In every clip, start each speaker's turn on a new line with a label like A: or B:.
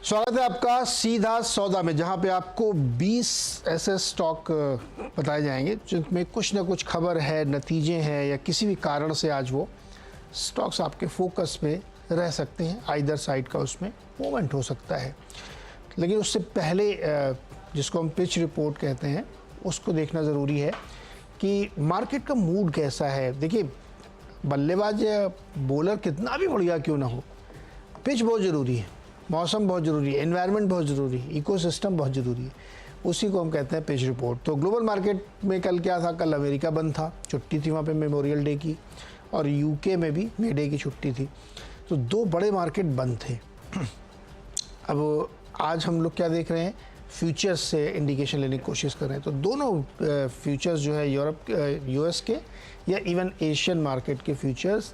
A: स्वागत है आपका सीधा सौदा में, जहां पे आपको 20 ऐसे स्टॉक बताए जाएंगे जिनमें कुछ ना कुछ खबर है, नतीजे हैं या किसी भी कारण से आज वो स्टॉक्स आपके फोकस में रह सकते हैं। आइदर साइड का उसमें मूवमेंट हो सकता है, लेकिन उससे पहले जिसको हम पिच रिपोर्ट कहते हैं उसको देखना ज़रूरी है कि मार्केट का मूड कैसा है। देखिए, बल्लेबाज बॉलर कितना भी बढ़िया क्यों ना हो, पिच बहुत ज़रूरी है, मौसम बहुत ज़रूरी है, एनवायरनमेंट बहुत ज़रूरी है, इकोसिस्टम बहुत ज़रूरी है। उसी को हम कहते हैं पिच रिपोर्ट। तो ग्लोबल मार्केट में कल क्या था? कल अमेरिका बंद था, छुट्टी थी वहाँ पे मेमोरियल डे की, और यूके में भी मे डे की छुट्टी थी। तो दो बड़े मार्केट बंद थे। अब आज हम लोग क्या देख रहे हैं? फ्यूचर्स से इंडिकेशन लेने की कोशिश कर रहे हैं। तो दोनों फ्यूचर्स जो है यूरोप, यूएस के या इवन एशियन मार्केट के फ्यूचर्स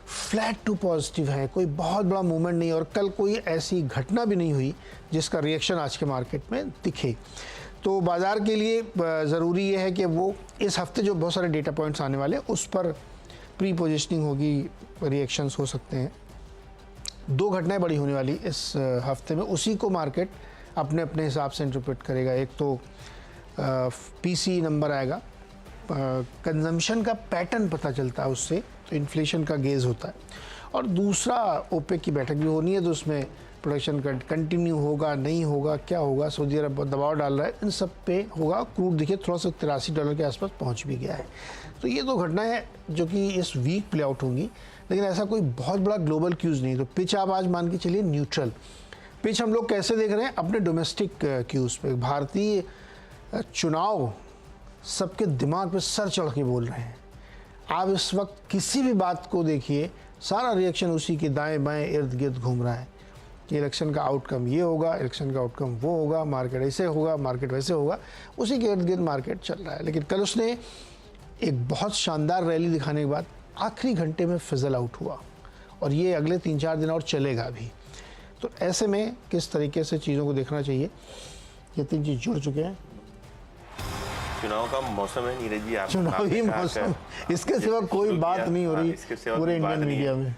A: फ्लैट टू पॉजिटिव है। कोई बहुत बड़ा मूवमेंट नहीं, और कल कोई ऐसी घटना भी नहीं हुई जिसका रिएक्शन आज के मार्केट में दिखे। तो बाज़ार के लिए ज़रूरी ये है कि वो इस हफ्ते जो बहुत सारे डेटा पॉइंट्स आने वाले उस पर प्री पोजिशनिंग होगी, रिएक्शंस हो सकते हैं। दो घटनाएं बड़ी होने वाली इस हफ्ते में, उसी को मार्केट अपने अपने हिसाब से इंटरप्रेट करेगा। एक तो पीसी नंबर आएगा, कंजम्पशन का पैटर्न पता चलता है उससे, तो इन्फ्लेशन का गेज होता है। और दूसरा ओपेक की बैठक भी होनी है, तो उसमें प्रोडक्शन कंटिन्यू होगा नहीं होगा, क्या होगा, सऊदी अरब दबाव डाल रहा है, इन सब पे होगा। क्रूड देखिए थोड़ा सा $83 के आसपास पहुंच भी गया है। तो ये दो घटनाएं हैं जो कि इस वीक प्ले आउट होंगी, लेकिन ऐसा कोई बहुत बड़ा ग्लोबल क्यूज़ नहीं। तो पिच आप आज मान के चलिए न्यूट्रल पिच। हम लोग कैसे देख रहे हैं? अपने डोमेस्टिक क्यूज़ पे। भारतीय चुनाव सबके दिमाग पे सर चढ़ के बोल रहे हैं। आप इस वक्त किसी भी बात को देखिए, सारा रिएक्शन उसी के दाएं बाएं इर्द गिर्द घूम रहा है कि इलेक्शन का आउटकम ये होगा, इलेक्शन का आउटकम वो होगा, मार्केट ऐसे होगा, मार्केट वैसे होगा, उसी के इर्द गिर्द मार्केट चल रहा है। लेकिन कल उसने एक बहुत शानदार रैली दिखाने के बाद आखिरी घंटे में फिजल आउट हुआ, और ये अगले 3-4 दिन और चलेगा भी। तो ऐसे में किस तरीके से चीज़ों को देखना चाहिए, ये तीन चीज़ जुड़ चुके हैं।
B: चुनाव का मौसम है नीरज जी, आप
A: चुनावी मौसम, इसके सिवा कोई बात नहीं हो रही पूरे इंडियन मीडिया में।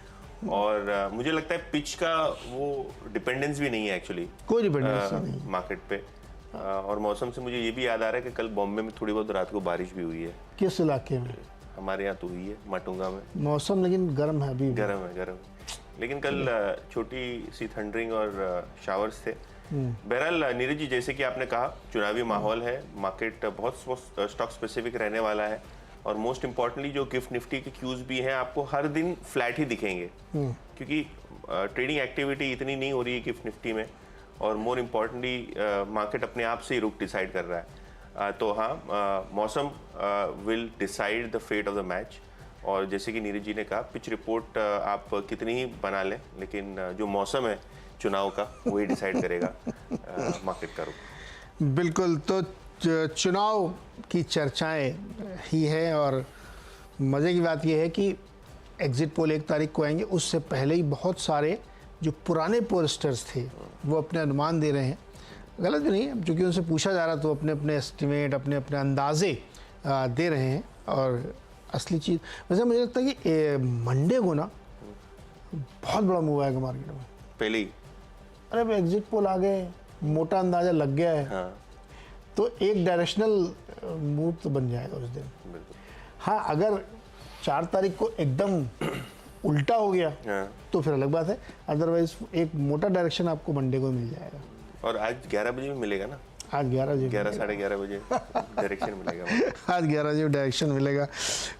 B: और मुझे लगता है पिच का वो डिपेंडेंस भी नहीं है एक्चुअली,
A: कोई डिपेंडेंस नहीं
B: मार्केट पे। और मौसम से मुझे ये भी याद आ रहा है कि कल बॉम्बे में थोड़ी बहुत रात को बारिश भी हुई है।
A: किस इलाके में?
B: हमारे यहाँ तो हुई है, माटुंगा में।
A: मौसम लेकिन गर्म है अभी,
B: गर्म है। लेकिन कल छोटी सी थंडरिंग और शावर्स थे। बहरहाल नीरज जी, जैसे कि आपने कहा, चुनावी माहौल है, मार्केट बहुत स्टॉक स्पेसिफिक रहने वाला है, और मोस्ट इम्पॉर्टेंटली जो गिफ्ट निफ्टी के क्यूज भी हैं आपको हर दिन फ्लैट ही दिखेंगे, क्योंकि ट्रेडिंग एक्टिविटी इतनी नहीं हो रही है गिफ्ट निफ्टी में, और मोर इम्पॉर्टेंटली मार्केट अपने आप से ही रुख डिसाइड कर रहा है। तो हाँ, मौसम will decide the fate of the match. और जैसे कि नीरज जी ने कहा, पिच रिपोर्ट आप कितनी ही बना लें, लेकिन जो मौसम है चुनाव का वही डिसाइड करेगा मार्केट का रुख।
A: बिल्कुल। तो चुनाव की चर्चाएं ही है, और मज़े की बात यह है कि एग्जिट पोल 1 तारीख को आएंगे, उससे पहले ही बहुत सारे जो पुराने पोलस्टर्स थे वो अपने अनुमान दे रहे हैं। गलत भी नहीं है, क्योंकि उनसे पूछा जा रहा तो अपने अपने एस्टिमेट, अपने अपने अंदाजे दे रहे हैं। और असली चीज़ वैसे मुझे लगता है कि मंडे को ना बहुत बड़ा मूव आएगा मार्केट में
B: पहले ही।
A: अरे अब एग्जिट पोल आ गए, मोटा अंदाजा लग गया है।
B: हाँ।
A: तो एक डायरेक्शनल मूव तो बन जाएगा उस दिन। हाँ, अगर 4 तारीख को एकदम उल्टा हो गया तो फिर अलग बात है, अदरवाइज एक मोटा डायरेक्शन आपको मंडे को मिल जाएगा।
B: और आज 11 बजे भी मिलेगा ना?
A: आज
B: 11 साढ़े 11 बजे डायरेक्शन मिलेगा।
A: आज 11 बजे डायरेक्शन मिलेगा।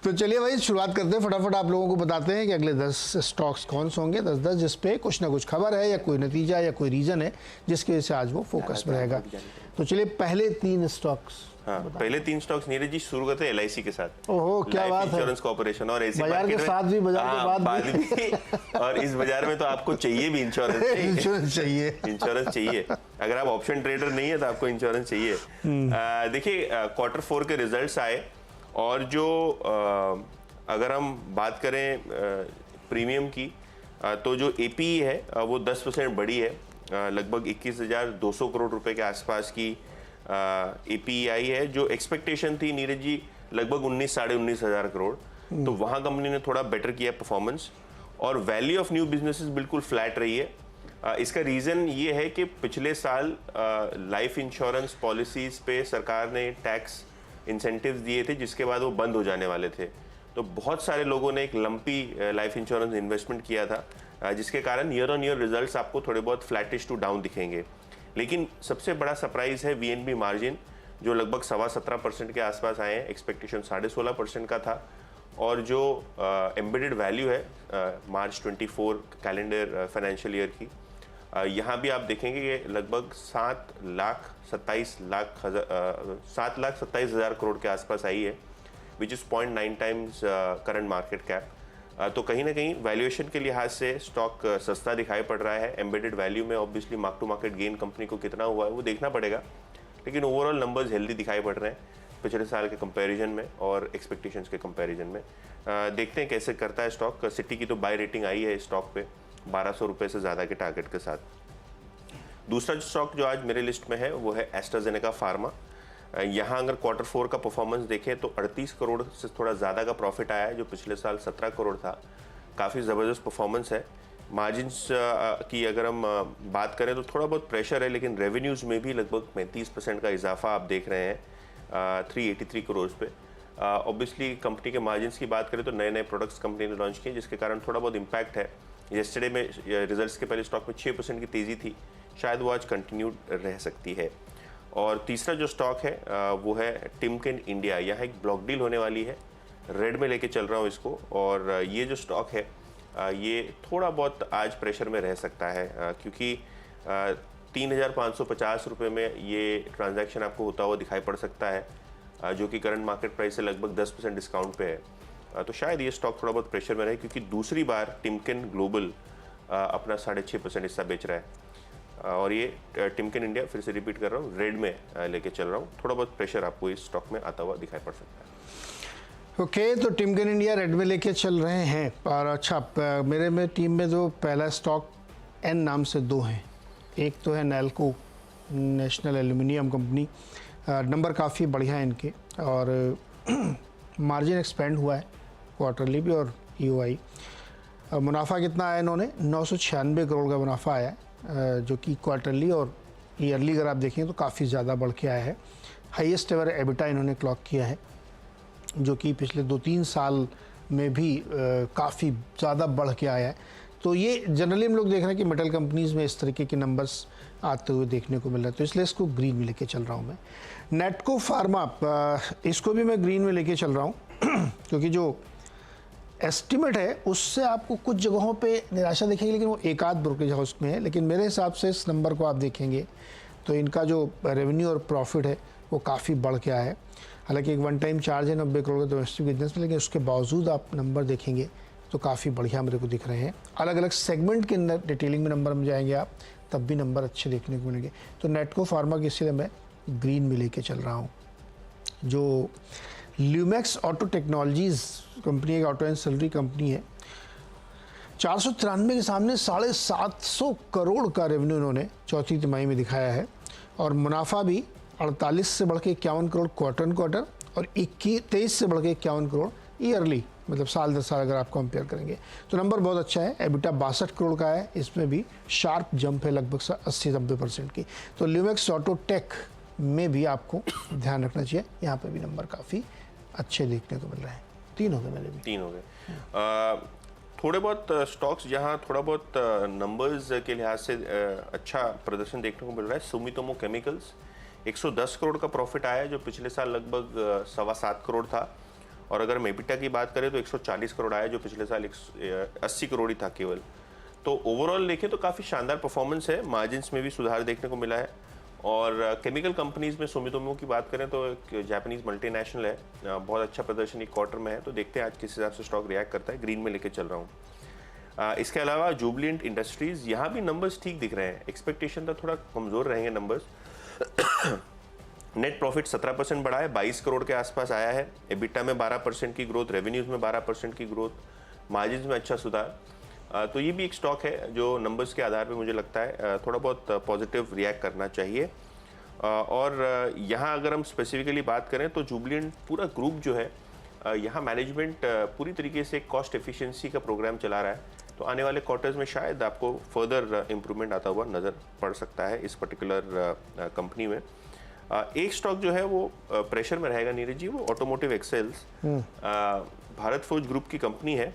A: तो चलिए भाई, शुरुआत करते हैं। फटाफट आप लोगों को बताते हैं कि अगले 10 स्टॉक्स कौन से होंगे, 10 जिस पे कुछ ना कुछ खबर है या कोई नतीजा या कोई रीजन है जिसकी वजह से आज वो फोकस में रहेगा। तो चलिए पहले 3 स्टॉक्स।
B: हाँ, पहले 3 स्टॉक्स नीरज जी शुरू करते हैं LIC के साथ।
A: ओहो, क्या बात है।
B: इंश्योरेंस कॉर्पोरेशन, और ऐसे
A: बाजार के साथ भी, बाजार के बाद
B: भी। और इस बाजार में तो आपको चाहिए भी इंश्योरेंस चाहिए। इंश्योरेंस चाहिए। अगर आप ऑप्शन ट्रेडर नहीं है तो आपको इंश्योरेंस चाहिए। देखिए, Q4 के रिजल्ट्स आए, और जो अगर हम बात करें प्रीमियम की, तो जो APE है वो 10% बढ़ी है, लगभग 21,200 करोड़ रुपए के आसपास की APE आई है। जो एक्सपेक्टेशन थी नीरज जी लगभग 19-साढ़े 19 हज़ार करोड़, तो वहाँ कंपनी ने थोड़ा बेटर किया परफॉर्मेंस। और वैल्यू ऑफ न्यू बिजनेसेस बिल्कुल फ्लैट रही है, इसका रीज़न ये है कि पिछले साल लाइफ इंश्योरेंस पॉलिसीज़ पे सरकार ने टैक्स इंसेंटिव्स दिए थे, जिसके बाद वो बंद हो जाने वाले थे। तो बहुत सारे लोगों ने एक लंपी लाइफ इंश्योरेंस इन्वेस्टमेंट किया था, जिसके कारण ईयर ऑन ईयर रिजल्ट्स आपको थोड़े बहुत फ्लैटिश टू डाउन दिखेंगे। लेकिन सबसे बड़ा सरप्राइज है वीएनबी मार्जिन, जो लगभग 17.25% के आसपास आए हैं। एक्सपेक्टेशन 16.5% का था। और जो एम्बेडेड वैल्यू है मार्च 24 कैलेंडर फाइनेंशियल ईयर की, यहाँ भी आप देखेंगे कि लगभग 7,27,000 करोड़ के आसपास आई है, which is 0.9 times current market cap. तो कहीं ना कहीं वैल्यूएशन के लिहाज से स्टॉक सस्ता दिखाई पड़ रहा है। एम्बेडेड वैल्यू में obviously mark to market gain company को कितना हुआ है वो देखना पड़ेगा, लेकिन ओवरऑल नंबर्स हेल्दी दिखाई पड़ रहे हैं पिछले साल के कंपैरिजन में और एक्सपेक्टेशंस के कंपैरिजन में। देखते हैं कैसे करता है स्टॉक। सिटी की तो बाय रेटिंग आई है स्टॉक पे 1200 रुपये से ज़्यादा के टारगेट के साथ। दूसरा स्टॉक जो आज मेरे लिस्ट में है वो है एस्ट्राजेनेका फार्मा। यहाँ अगर क्वार्टर 4 का परफॉर्मेंस देखें तो 38 करोड़ से थोड़ा ज़्यादा का प्रॉफिट आया है, जो पिछले साल 17 करोड़ था। काफ़ी ज़बरदस्त परफॉर्मेंस है। मार्जिन्स की अगर हम बात करें तो थोड़ा बहुत प्रेशर है, लेकिन रेवेन्यूज़ में भी लगभग 35% का इजाफा आप देख रहे हैं 383 करोड़ पे। ऑब्वियसली कंपनी के मार्जिन्स की बात करें तो नए नए प्रोडक्ट्स कंपनी ने लॉन्च किए, जिसके कारण थोड़ा बहुत इम्पैक्ट है। येस्टरडे में रिजल्ट्स के पहले स्टॉक में 6% की तेज़ी थी, शायद वो आज कंटिन्यू रह सकती है। और तीसरा जो स्टॉक है वो है टिमकेन इंडिया। यहाँ एक ब्लॉक डील होने वाली है, रेड में लेके चल रहा हूँ इसको। और ये जो स्टॉक है ये थोड़ा बहुत आज प्रेशर में रह सकता है, क्योंकि 3,550 रुपये में ये ट्रांजैक्शन आपको होता हुआ दिखाई पड़ सकता है, जो कि करंट मार्केट प्राइस से लगभग 10% डिस्काउंट पे है। तो शायद ये स्टॉक थोड़ा बहुत प्रेशर में रहे, क्योंकि दूसरी बार टिमकेन ग्लोबल अपना 6.5% हिस्सा बेच रहा है। और ये टिमकेन इंडिया, फिर से रिपीट कर रहा हूँ, रेड में लेके चल रहा हूँ। थोड़ा बहुत प्रेशर आपको इस स्टॉक में आता हुआ दिखाई पड़ सकता है।
A: ओके, तो टिमकेन इंडिया रेड में लेके चल रहे हैं। और अच्छा, मेरे में टीम में जो पहला स्टॉक एन नाम से 2 हैं। एक तो है NALCO, national aluminium company. Number काफ़ी बढ़िया है इनके, और मार्जिन एक्सपेंड हुआ है क्वार्टरली भी और ईओआई। मुनाफा कितना आया इन्होंने? 996 करोड़ का मुनाफा आया है, जो कि क्वार्टरली और ईयरली अगर आप देखें तो काफ़ी ज़्यादा बढ़ के आया है। हाईएस्ट एवर एबिटा इन्होंने क्लॉक किया है, जो कि पिछले 2-3 साल में भी काफ़ी ज़्यादा बढ़ के आया है। तो ये जनरली हम लोग देख रहे हैं कि मेटल कंपनीज़ में इस तरीके के नंबर्स आते हुए देखने को मिल रहा है, तो इसलिए इसको ग्रीन में लेके चल रहा हूँ मैं। नेटको फार्मा, इसको भी मैं ग्रीन में लेके चल रहा हूँ क्योंकि जो एस्टिमेट है उससे आपको कुछ जगहों पे निराशा दिखेगी, लेकिन वो एक आध ब्रोकरेज हाउस में है। लेकिन मेरे हिसाब से इस नंबर को आप देखेंगे तो इनका जो रेवेन्यू और प्रॉफिट है वो काफ़ी बढ़ के आया है। हालांकि एक वन टाइम चार्ज है 90 करोड़ का डोमेस्टिक बिजनेस में, लेकिन उसके बावजूद आप नंबर देखेंगे तो काफ़ी बढ़िया मेरे को दिख रहे हैं। अलग अलग सेगमेंट के अंदर डिटेलिंग में नंबर में जाएंगे आप, तब भी नंबर अच्छे देखने को मिलेंगे। तो नेटको फार्मा की इसलिए मैं ग्रीन में लेके चल रहा हूँ। जो ल्यूमैक्स ऑटो टेक्नोलॉजीज़ कंपनी, एक ऑटो एंसिलरी कंपनी है, 493 के सामने 750 करोड़ का रेवेन्यू इन्होंने चौथी तिमाही में दिखाया है, और मुनाफा भी 48 से बढ़ के 51 करोड़ क्वार्टर क्वार्टर और 23 से बढ़ के 51 करोड़ ईयरली, मतलब साल 10 साल अगर आप कंपेयर करेंगे तो नंबर बहुत अच्छा है। एबिटा 62 करोड़ का है, इसमें भी शार्प जंप है लगभग 80-90% की। तो ल्यूमैक्स ऑटो टेक में भी आपको ध्यान रखना चाहिए, यहाँ पे भी नंबर काफ़ी अच्छे देखने को मिल रहे हैं। 3 हो गए मेरे भी।
B: 3 हो गए। थोड़े बहुत स्टॉक्स जहाँ थोड़ा बहुत नंबर्स के लिहाज से अच्छा प्रदर्शन देखने को मिल रहा है। सुमितोमो केमिकल्स, 110 करोड़ का प्रॉफिट आया है, जो पिछले साल लगभग 7.25 करोड़ था। और अगर हम एबिटा की बात करें तो 140 करोड़ आया, जो पिछले साल 80 करोड़ ही था केवल। तो ओवरऑल देखें तो काफ़ी शानदार परफॉर्मेंस है, मार्जिन्स में भी सुधार देखने को मिला है। और केमिकल कंपनीज में सुमितोमो की बात करें तो एक जापानीज मल्टीनेशनल है, बहुत अच्छा प्रदर्शन एक क्वार्टर में है। तो देखते हैं आज किस हिसाब से स्टॉक रिएक्ट करता है। ग्रीन में लेके चल रहा हूँ। इसके अलावा जुबलेंट इंडस्ट्रीज, यहाँ भी नंबर्स ठीक दिख रहे हैं। एक्सपेक्टेशन था थोड़ा कमज़ोर रहेंगे नंबर्स। नेट प्रॉफिट 17% बढ़ा है, 22 करोड़ के आसपास आया है। एबिटा में 12% की ग्रोथ, रेवेन्यूज़ में 12% की ग्रोथ, मार्जिन्स में अच्छा सुधार। तो ये भी एक स्टॉक है जो नंबर्स के आधार पे मुझे लगता है थोड़ा बहुत पॉजिटिव रिएक्ट करना चाहिए। और यहाँ अगर हम स्पेसिफिकली बात करें तो जुबलेंट पूरा ग्रुप जो है, यहाँ मैनेजमेंट पूरी तरीके से कॉस्ट एफिशिएंसी का प्रोग्राम चला रहा है। तो आने वाले क्वार्टर्स में शायद आपको फर्दर इम्प्रूवमेंट आता हुआ नज़र पड़ सकता है इस पर्टिकुलर कंपनी में। एक स्टॉक जो है वो प्रेशर में रहेगा नीरज जी, वो ऑटोमोटिव एक्सेल्स। भारत फोर्ज ग्रुप की कंपनी है।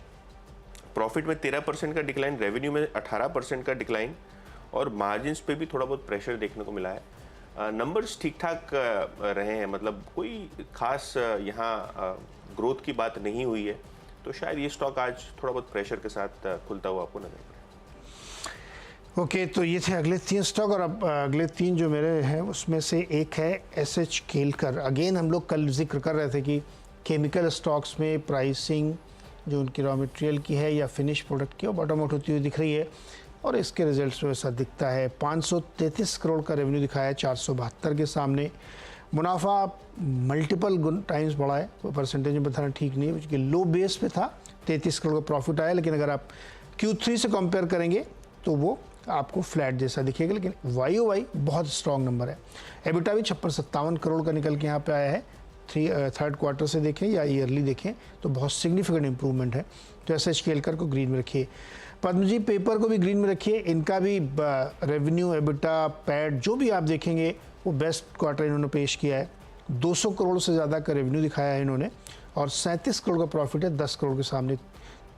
B: प्रॉफिट में 13% का डिक्लाइन, रेवेन्यू में 18% का डिक्लाइन और मार्जिन्स पे भी थोड़ा बहुत प्रेशर देखने को मिला है। नंबर्स ठीक ठाक रहे हैं, मतलब कोई खास यहाँ ग्रोथ की बात नहीं हुई है, तो शायद ये स्टॉक आज थोड़ा बहुत प्रेशर के साथ खुलता हुआ आपको नजर पड़े।
A: ओके, तो ये थे अगले 3 स्टॉक और अब अगले 3 जो मेरे हैं उसमें से एक है एसएच केलकर। अगेन हम लोग कल जिक्र कर रहे थे कि केमिकल स्टॉक्स में प्राइसिंग जो उनकी रॉ मटेरियल की है या फिनिश प्रोडक्ट की वो बॉटम आउट होती हुई दिख रही है और इसके रिजल्ट्स में ऐसा दिखता है। 533 करोड़ का रेवेन्यू दिखाया है 472 के सामने। मुनाफा मल्टीपल टाइम्स बढ़ा है, वो परसेंटेज में बताना ठीक नहीं है क्योंकि लो बेस पे था, 33 करोड़ का प्रॉफिट आया, लेकिन अगर आप Q3 से कंपेयर करेंगे तो वो आपको फ्लैट जैसा दिखेगा, लेकिन YOY बहुत स्ट्रॉन्ग नंबर है। एबिटा भी 56-57 करोड़ का निकल के यहाँ पे आया है। थर्ड क्वार्टर से देखें या ईयरली देखें तो बहुत सिग्निफिकेंट इंप्रूवमेंट है। तो एसएच केलकर को ग्रीन में रखिए। पद्मजी पेपर को भी ग्रीन में रखिए। इनका भी रेवेन्यू, एबिटा, पैट जो भी आप देखेंगे वो बेस्ट क्वार्टर इन्होंने पेश किया है। 200 करोड़ से ज़्यादा का रेवेन्यू दिखाया है इन्होंने और 37 करोड़ का प्रॉफिट है, 10 करोड़ के सामने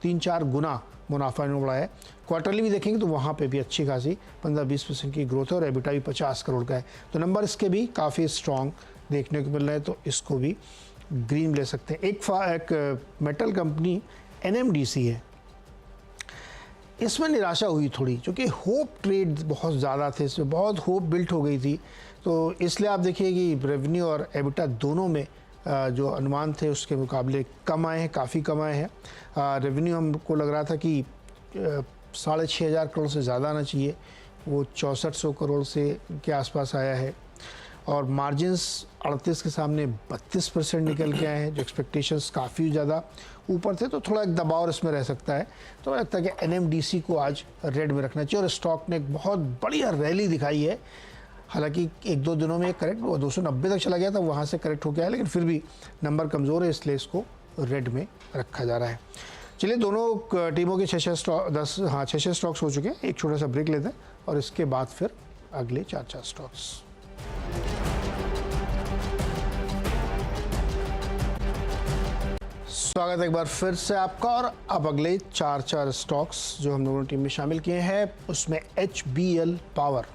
A: 3-4 गुना मुनाफा इन्होंने बढ़ाया है। क्वार्टरली भी देखेंगे तो वहाँ पे भी अच्छी खासी 15-20% की ग्रोथ है और एबिटा भी 50 करोड़ का है। तो नंबर इसके भी काफ़ी स्ट्रॉन्ग देखने को मिल रहा है, तो इसको भी ग्रीन ले सकते हैं। एक मेटल कंपनी NMDC है, इसमें निराशा हुई थोड़ी क्योंकि होप ट्रेड बहुत ज़्यादा थे, इसमें बहुत होप बिल्ट हो गई थी, तो इसलिए आप देखिए कि रेवेन्यू और एबिटा दोनों में जो अनुमान थे उसके मुकाबले कम आए हैं, काफ़ी कम आए हैं। रेवेन्यू हमको लग रहा था कि 6,500 करोड़ से ज़्यादा आना चाहिए, वो 6400 करोड़ से के आसपास आया है और मार्जिन्स 38 के सामने 32% निकल के आए हैं, जो एक्सपेक्टेशंस काफ़ी ज़्यादा ऊपर थे, तो थोड़ा एक दबाव इसमें रह सकता है। तो लगता है कि NMDC को आज रेड में रखना चाहिए और स्टॉक ने एक बहुत बढ़िया रैली दिखाई है। हालांकि 1-2 दिनों में करेक्ट 290 तक चला गया था, वहाँ से करेक्ट हो गया है, लेकिन फिर भी नंबर कमज़ोर है, इसलिए इसको रेड में रखा जा रहा है। चलिए, दोनों टीमों के 6-6 स्टॉक्स हो चुके हैं। एक छोटा सा ब्रेक लेते हैं और इसके बाद फिर अगले 4-4 स्टॉक्स। स्वागत है एक बार फिर से आपका और अब अगले 4-4 स्टॉक्स जो हम दोनों टीम में शामिल किए हैं उसमें HBL पावर।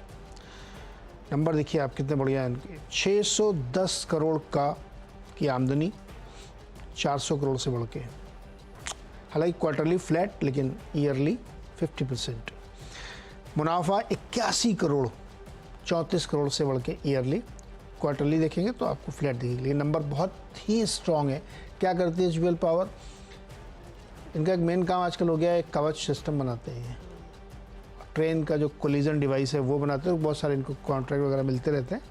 A: नंबर देखिए आप कितने बढ़िया हैं इनके। 610 करोड़ की आमदनी 400 करोड़ से बढ़ के, हालांकि क्वार्टरली फ्लैट लेकिन ईयरली 50%। मुनाफा 81 करोड़ 34 करोड़ से बढ़ के ईयरली, क्वार्टरली देखेंगे तो आपको फ्लैट दिखेगी, लेकिन नंबर बहुत ही स्ट्रॉन्ग है। क्या करती है HBL पावर? इनका एक मेन काम आजकल हो गया है, कवच सिस्टम बनाते हैं, ट्रेन का जो कोलिजन डिवाइस है वो बनाते हैं, बहुत सारे इनको कॉन्ट्रैक्ट वगैरह मिलते रहते हैं,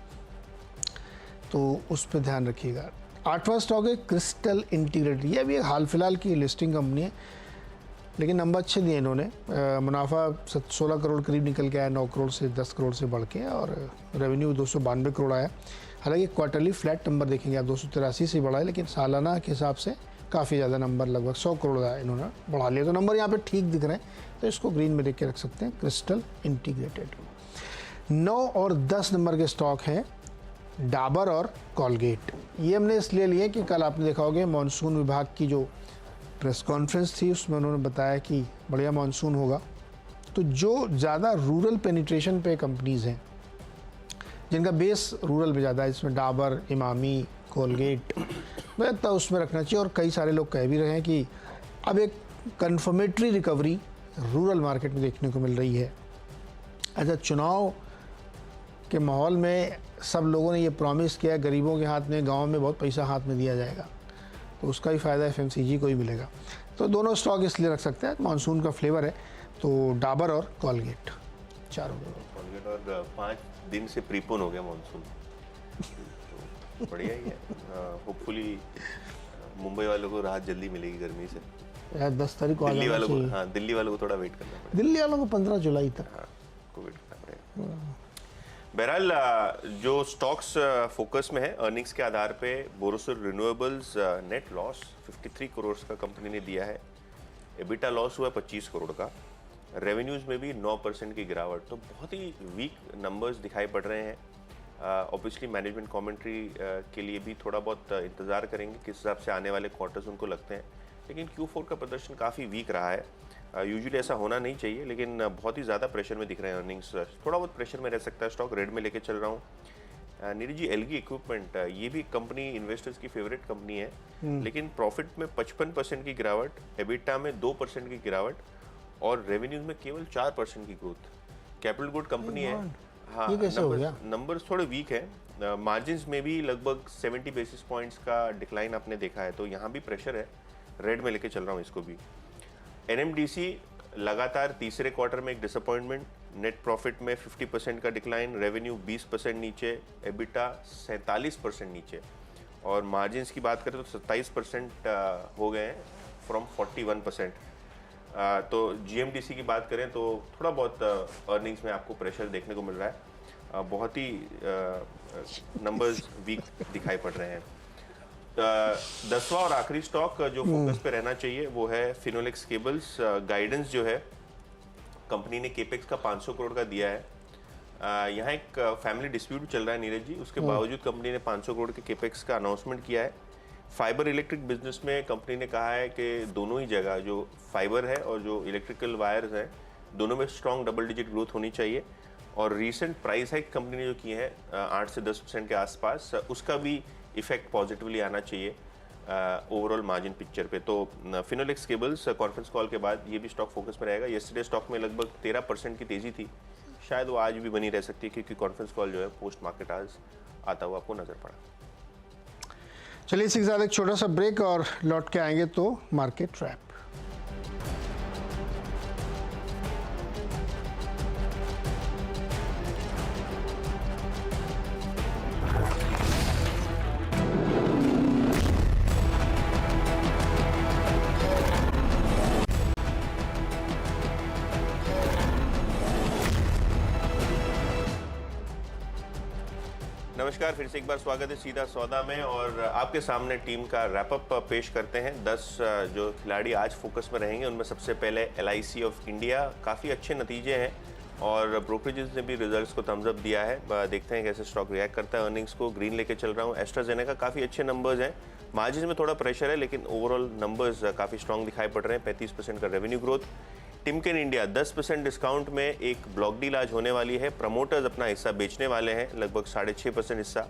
A: तो उस पर ध्यान रखिएगा। 8वां स्टॉक है क्रिस्टल इंटीग्रेटेड। ये भी एक हाल फिलहाल की लिस्टिंग कंपनी है, लेकिन नंबर अच्छे दिए इन्होंने। मुनाफा 16 करोड़ करीब निकल के आया, 9 करोड़ से 10 करोड़ से बढ़ के, और रेवेन्यू 292 करोड़ आया। हालांकि क्वार्टरली फ्लैट नंबर देखेंगे आप 283 से बढ़ा है, लेकिन सालाना के हिसाब से काफ़ी ज़्यादा नंबर, लगभग 100 करोड़ इन्होंने बढ़ा लिया, तो नंबर यहाँ पे ठीक दिख रहे हैं, तो इसको ग्रीन में देख के रख सकते हैं, क्रिस्टल इंटीग्रेटेड। 9 और 10 नंबर के स्टॉक हैं डाबर और कॉलगेट। ये हमने इसलिए लिए कि कल आपने देखा होगा मानसून विभाग की जो प्रेस कॉन्फ्रेंस थी उसमें उन्होंने बताया कि बढ़िया मानसून होगा, तो जो ज़्यादा रूरल पेनिट्रेशन पे कंपनीज़ हैं जिनका बेस रूरल में ज़्यादा है, इसमें डाबर, इमामी, कोलगेट, मुझे लगता है उसमें रखना चाहिए। और कई सारे लोग कह भी रहे हैं कि अब एक कन्फर्मेटरी रिकवरी रूरल मार्केट में देखने को मिल रही है। अच्छा, चुनाव के माहौल में सब लोगों ने ये प्रॉमिस किया गरीबों के हाथ में, गांव में बहुत पैसा हाथ में दिया जाएगा, तो उसका भी फ़ायदा FMCG को ही मिलेगा। तो दोनों स्टॉक इसलिए रख सकते हैं, मानसून का फ्लेवर है, तो डाबर और कॉलगेट चारों।
B: कॉलगेट और 5 दिन से प्रीपोन हो गया मानसून, तो बढ़िया ही है। होपफुली मुंबई वालों को राहत जल्दी मिलेगी गर्मी से।
A: यार 10 तारीख को
B: दिल्ली वालों को, हाँ दिल्ली वालों को थोड़ा वेट करना पड़ेगा।
A: दिल्ली वालों को 15 जुलाई तक
B: को वेट करना पड़ेगा। बहरहाल जो स्टॉक्स फोकस में है अर्निंग्स के आधार पे, Borosil renewables net loss 53 crore का कंपनी ने दिया है, एबिटा लॉस हुआ 25 करोड़ का, रेवेन्यूज़ में भी 9% की गिरावट, तो बहुत ही वीक नंबर्स दिखाई पड़ रहे हैं। ऑब्वियसली मैनेजमेंट कमेंट्री के लिए भी थोड़ा बहुत इंतज़ार करेंगे किस हिसाब से आने वाले क्वार्टर्स उनको लगते हैं, लेकिन Q4 का प्रदर्शन काफ़ी वीक रहा है। यूजुअली ऐसा होना नहीं चाहिए, लेकिन बहुत ही ज़्यादा प्रेशर में दिख रहे हैं अर्निंग्स। थोड़ा बहुत प्रेशर में रह सकता है स्टॉक, रेड में लेके चल रहा हूँ। नीरज जी, एलगी इक्विपमेंट, ये भी कंपनी इन्वेस्टर्स की फेवरेट कंपनी है, लेकिन प्रॉफिट में 55% की गिरावट, एबिटा में 2% की गिरावट और रेवेन्यूज में केवल 4% की ग्रोथ। कैपिटल गुड कंपनी है। हाँ,
A: ये कैसे हो गया?
B: नंबर्स थोड़े वीक है। मार्जिन्स में भी लगभग 70 बेसिस पॉइंट्स का डिक्लाइन आपने देखा है, तो यहाँ भी प्रेशर है। रेड में लेके चल रहा हूँ इसको भी। एनएमडीसी लगातार तीसरे क्वार्टर में एक डिसअपॉइंटमेंट, नेट प्रॉफिट में 50% का डिक्लाइन, रेवेन्यू 20% नीचे, एबिटा 47% नीचे, और मार्जिन्स की बात करें तो 27% हो गए हैं फ्रॉम 41%। तो जीएमडीसी की बात करें तो थोड़ा बहुत अर्निंग्स में आपको प्रेशर देखने को मिल रहा है। बहुत ही नंबर्स वीक दिखाई पड़ रहे हैं। 10वां और आखिरी स्टॉक जो फोकस पे रहना चाहिए वो है फिनोलेक्स केबल्स। गाइडेंस जो है कंपनी ने केपेक्स का 500 करोड़ का दिया है। यहाँ एक फैमिली डिस्प्यूट चल रहा है नीरज जी, उसके बावजूद कंपनी ने 500 करोड़ के केपेक्स का अनाउंसमेंट किया है। फाइबर इलेक्ट्रिक बिजनेस में कंपनी ने कहा है कि दोनों ही जगह जो फाइबर है और जो इलेक्ट्रिकल वायर्स हैं, दोनों में स्ट्रॉन्ग डबल डिजिट ग्रोथ होनी चाहिए। और रीसेंट प्राइस हाइक कंपनी ने जो की है 8 से 10% के आसपास, उसका भी इफेक्ट पॉजिटिवली आना चाहिए ओवरऑल मार्जिन पिक्चर पे। तो फिनोलेक्स केबल्स कॉन्फ्रेंस कॉल के बाद ये भी स्टॉक फोकस में रहेगा। येस्टरडे स्टॉक में लगभग 13% की तेजी थी, शायद वो आज भी बनी रह सकती है क्योंकि कॉन्फ्रेंस कॉल जो है पोस्ट मार्केट आज आता हुआ आपको नजर पड़ा।
A: चलिए इसी के साथ एक छोटा सा ब्रेक और लौट के आएंगे तो मार्केट ट्रैप।
B: नमस्कार, फिर से एक बार स्वागत है सीधा सौदा में, और आपके सामने टीम का रैपअप पेश करते हैं। 10 जो खिलाड़ी आज फोकस में रहेंगे उनमें सबसे पहले LIC ऑफ इंडिया। काफ़ी अच्छे नतीजे हैं और ब्रोकरेजेस ने भी रिजल्ट्स को थम्स अप दिया है। देखते हैं कैसे स्टॉक रिएक्ट करता है अर्निंग्स को। ग्रीन लेके चल रहा हूँ। एस्ट्राजेनेका काफ़ी अच्छे नंबर्स हैं, मार्जिन में थोड़ा प्रेशर है, लेकिन ओवरऑल नंबर्स काफ़ी स्ट्रॉन्ग दिखाई पड़ रहे हैं। 35% का revenue growth. Timken India 10% discount में एक ब्लॉक डील आज होने वाली है। प्रमोटर्स अपना हिस्सा बेचने वाले हैं, लगभग 6.5% हिस्सा।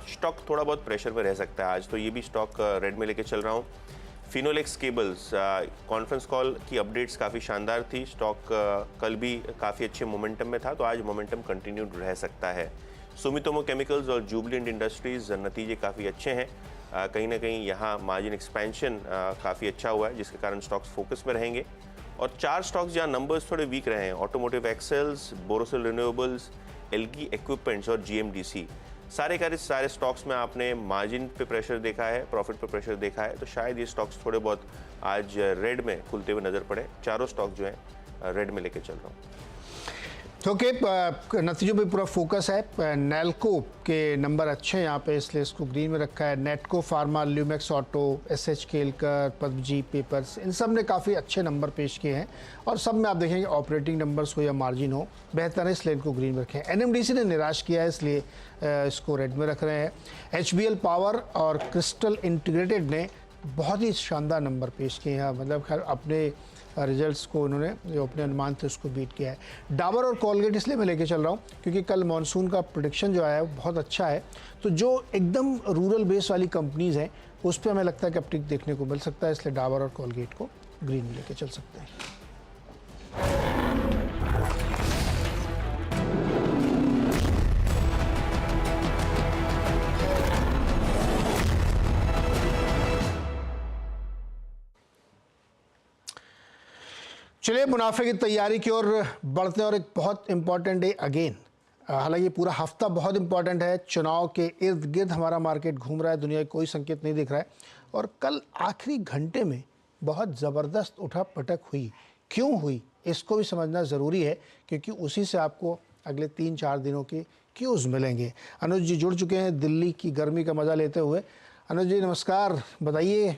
B: स्टॉक थोड़ा बहुत प्रेशर में रह सकता है आज, तो ये भी स्टॉक रेड में लेके चल रहा हूँ। फिनोलेक्स केबल्स कॉन्फ्रेंस कॉल की अपडेट्स काफ़ी शानदार थी। स्टॉक कल भी काफ़ी अच्छे मोमेंटम में था, तो आज मोमेंटम कंटिन्यूड रह सकता है। सुमितोमो केमिकल्स और जुबिलेंट इंडस्ट्रीज नतीजे काफ़ी अच्छे हैं। कहीं ना कहीं यहाँ मार्जिन एक्सपेंशन काफ़ी अच्छा हुआ है, जिसके कारण स्टॉक्स फोकस में रहेंगे। और 4 स्टॉक्स जहाँ नंबर्स थोड़े वीक रहे हैं, automotive axles, Borosil renewables, Elgi equipments और जीएमडीसी। सारे स्टॉक्स में आपने मार्जिन पे प्रेशर देखा है, प्रॉफिट पे प्रेशर देखा है, तो शायद ये स्टॉक्स थोड़े बहुत आज रेड में खुलते हुए नजर पड़े। चारों स्टॉक जो है रेड में लेके चल रहा हूँ।
A: ओके, नतीजों पे पूरा फोकस है। नैल्को के नंबर अच्छे हैं यहाँ पे, इसलिए इसको ग्रीन में रखा है। Natco pharma, Lumax auto, SH Kelkar, पबजी पेपर्स, इन सब ने काफ़ी अच्छे नंबर पेश किए हैं और सब में आप देखेंगे ऑपरेटिंग नंबर्स हो या मार्जिन हो बेहतर है, इसलिए इनको ग्रीन में रखें। NMDC ने निराश किया है, इसलिए इसको रेड में रख रहे हैं। HBL पावर और क्रिस्टल इंटीग्रेटेड ने बहुत ही शानदार नंबर पेश किए हैं, मतलब खैर अपने रिजल्ट्स को उन्होंने जो अपने अनुमान थे उसको बीट किया है। डाबर और कोलगेट इसलिए मैं लेके चल रहा हूँ क्योंकि कल मॉनसून का प्रेडिक्शन जो आया है वो बहुत अच्छा है, तो जो एकदम रूरल बेस वाली कंपनीज़ हैं उस पर हमें लगता है कि अपटिक देखने को मिल सकता है, इसलिए डाबर और कोलगेट को ग्रीन में लेके चल सकते हैं। चलिए मुनाफे की तैयारी की ओर बढ़ते हैं और एक बहुत इंपॉर्टेंट डे अगेन। हालांकि पूरा हफ्ता बहुत इंपॉर्टेंट है, चुनाव के इर्द गिर्द हमारा मार्केट घूम रहा है, दुनिया का कोई संकेत नहीं दिख रहा है और कल आखिरी घंटे में बहुत ज़बरदस्त उठा पटक हुई। क्यों हुई इसको भी समझना ज़रूरी है क्योंकि उसी से आपको अगले 3-4 दिनों के क्यूज़ मिलेंगे। अनुज जी जुड़ चुके हैं दिल्ली की गर्मी का मज़ा लेते हुए। अनुज जी नमस्कार, बताइए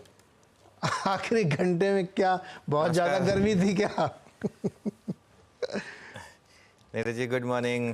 A: आखिरी घंटे में क्या बहुत ज़्यादा गर्मी थी क्या?
C: Neeraj ji, good morning.